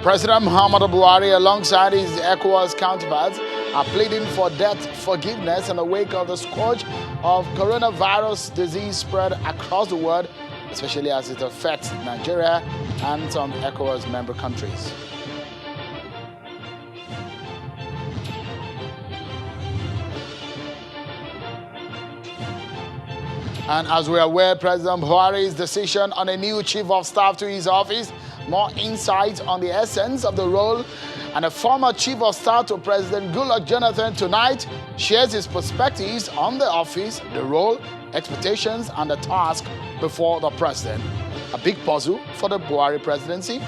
President Muhammadu Buhari, alongside his ECOWAS counterparts, are pleading for debt forgiveness in the wake of the scourge of coronavirus disease spread across the world, especially as it affects Nigeria and some ECOWAS member countries. And as we are aware, President Buhari's decision on a new chief of staff to his office, more insight on the essence of the role, and a former chief of staff to President Goodluck Jonathan tonight shares his perspectives on the office, the role, expectations, and the task before the president. A big puzzle for the Buhari presidency.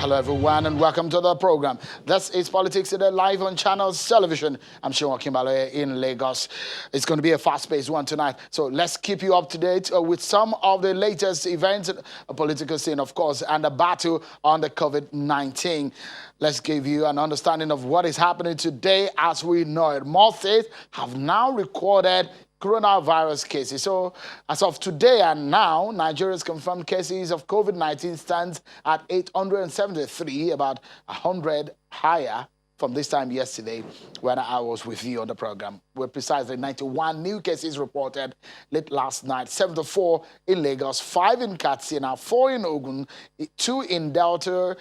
Hello everyone and welcome to the program. This is Politics Today live on Channels Television. I'm Sean Kimbalo in Lagos. It's going to be a fast-paced one tonight. So let's keep you up to date with some of the latest events, a political scene of course, and the battle on the COVID-19. Let's give you an understanding of what is happening today as we know it. More states have now recorded coronavirus cases. So as of today and now, Nigeria's confirmed cases of COVID-19 stands at 873, about 100 higher from this time yesterday when I was with you on the program. We're precisely 91 new cases reported late last night, 74 in Lagos, 5 in Katsina, 4 in Ogun, 2 in Delta,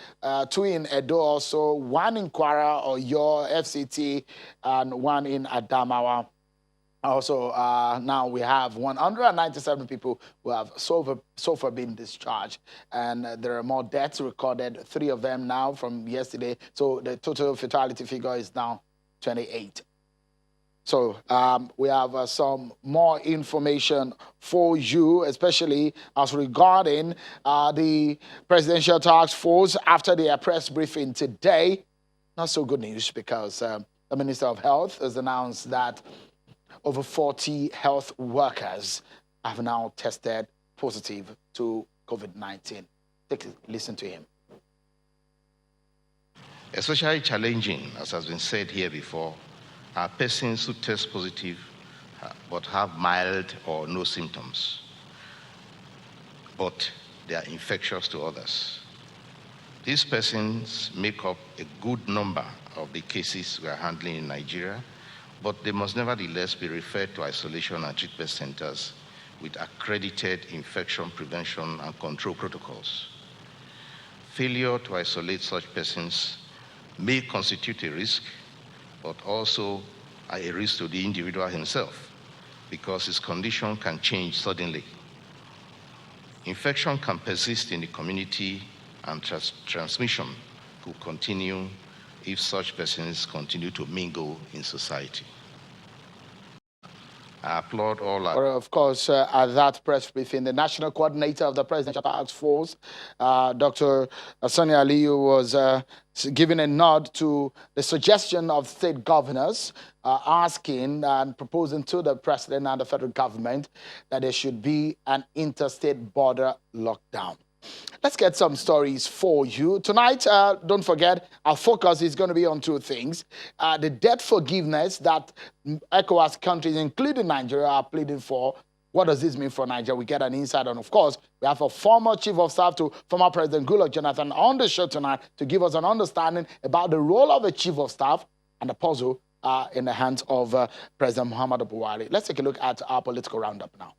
2 in Edo also, 1 in Kwara or your FCT, and 1 in Adamawa. Also, now we have 197 people who have so far been discharged, and there are more deaths recorded, 3 of them now from yesterday. So the total fatality figure is now 28. So we have some more information for you, especially as regarding the presidential task force after their press briefing today. Not so good news because the Minister of Health has announced that over 40 health workers have now tested positive to COVID-19. Take a listen to him. Especially challenging, as has been said here before, are persons who test positive but have mild or no symptoms, but they are infectious to others. These persons make up a good number of the cases we are handling in Nigeria, but they must nevertheless be referred to isolation and treatment centers with accredited infection prevention and control protocols. Failure to isolate such persons may constitute a risk, but also a risk to the individual himself, because his condition can change suddenly. Infection can persist in the community, and transmission could continue if such persons continue to mingle in society. I applaud all of course, at that press briefing, the national coordinator of the presidential task force, Dr. Sonia Aliyu, was giving a nod to the suggestion of state governors asking and proposing to the president and the federal government that there should be an interstate border lockdown. Let's get some stories for you. Tonight, don't forget, our focus is going to be on 2 things. The debt forgiveness that ECOWAS countries, including Nigeria, are pleading for. What does this mean for Nigeria? We get an insight on, of course, we have a former chief of staff to former President Goodluck Jonathan on the show tonight to give us an understanding about the role of a chief of staff and the puzzle in the hands of President Muhammadu Buhari. Let's take a look at our political roundup now.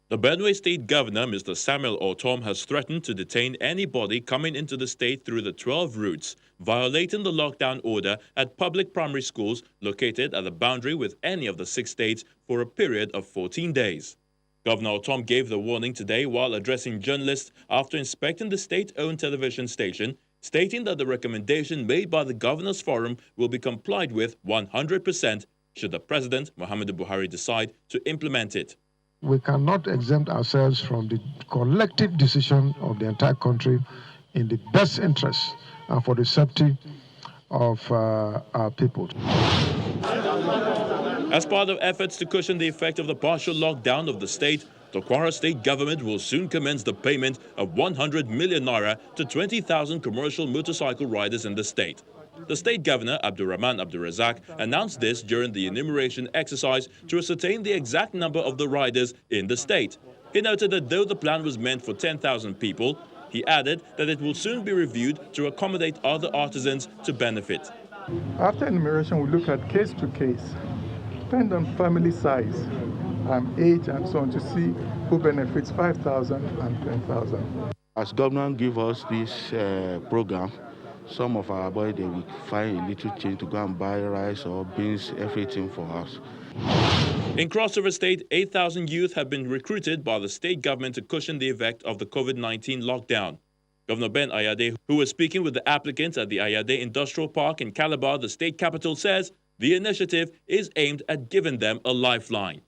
The Benue State Governor, Mr. Samuel Ortom, has threatened to detain anybody coming into the state through the 12 routes, violating the lockdown order at public primary schools located at the boundary with any of the 6 states for a period of 14 days. Governor Ortom gave the warning today while addressing journalists after inspecting the state-owned television station, stating that the recommendation made by the Governors Forum will be complied with 100% should the President, Muhammadu Buhari, decide to implement it. We cannot exempt ourselves from the collective decision of the entire country in the best interest and for the safety of our people. As part of efforts to cushion the effect of the partial lockdown of the state, The Kwara state government will soon commence the payment of 100 million naira to 20,000 commercial motorcycle riders in the state. The state governor, Abdurrahman Abdurrazak, announced this during the enumeration exercise to ascertain the exact number of the riders in the state. He noted that though the plan was meant for 10,000 people, he added that it will soon be reviewed to accommodate other artisans to benefit. After enumeration, we look at case to case, depend on family size, age and so on, to see who benefits 5,000 and 10,000. As government give us this program, some of our boys, they will find a little change to go and buy rice or beans, everything for us. In Cross River State, 8,000 youth have been recruited by the state government to cushion the effect of the COVID-19 lockdown. Governor Ben Ayade, who was speaking with the applicants at the Ayade Industrial Park in Calabar, the state capital, says the initiative is aimed at giving them a lifeline.